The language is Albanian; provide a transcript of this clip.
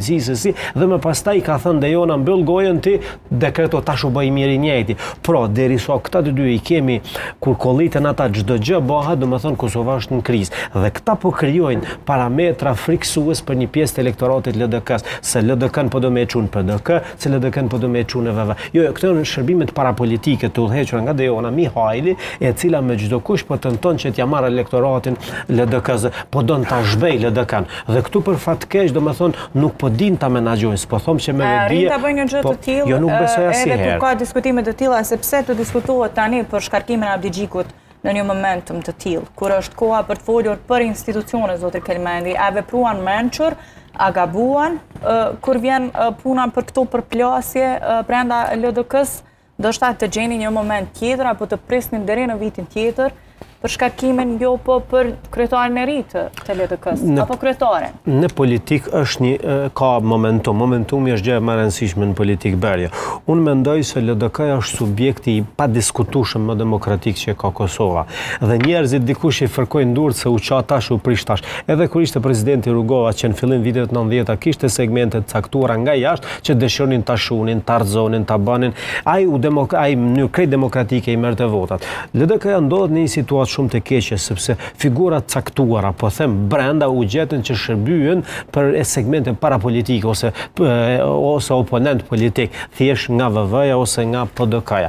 dhe më pastaj ka thënë dhe jona mbyll gojën ti dekreto tash u bëj mirë i njëjti. Pra, derisa këta të dy i kemi kur kolliten ata çdo gjë bëhet, domethënë Kosova është në krizë. Dhe këta po krijojnë parametra friksues për një pjesë të elektoratit LDK-s, se LDK-n po do me e çunë PDK, se LDK-n po do me e çunë VV. Jo, këto janë shërbimet parapolitike të udhëhequra nga Dejona Mihajli, e cila me çdo kush po tenton që t'ja marrë elektoratin LDK-s, po don ta zhbej LDK-n. Dhe këtu për fat keq, domethënë nuk po din ta menaxhojnë, s'po them që me Rin ta bëjnë një gjë të tillë. Jo, nuk besoj asnjëherë. Edhe kur ka diskutime të tilla, sepse të diskutohet tani për shkarkimin e Abdigjikut në një momentum të tillë, kur është koha për të folur për institucione, zotri Kelmendi, a vepruan mençur, a gabuan, kur vjen puna për këto përplasje brenda LDK-s, do shta të gjeni një moment tjetër, apo të prisnin deri në vitin tjetër, për shkarkimin jo po për kryetarin e ri të LDK-s, apo kryetaren. Në politik është ka momentum. Momentumi është gjë e më e rëndësishme në politik berje. Unë mendoj se LDK-ja është subjekti i padiskutueshëm më demokratik që ka Kosova. Dhe njerëzit dikush i fërkojnë durët se u qa tash u prish tash. Edhe kur ishte presidenti Rugova që në fillim vitet 90-a kishte segmente të caktuara nga jashtë që dëshironin ta shunin, ta rrzonin, ta banin, ai në mënyrë krejt demokratike i merrte votat. LDK-ja ndodhet në një situatë shumë të keqe, sepse figurat caktuara, po them brenda u gjetën që shërbyen për segmente parapolitike ose oponent politik, thjesht nga VV-ja ose nga PDK-ja.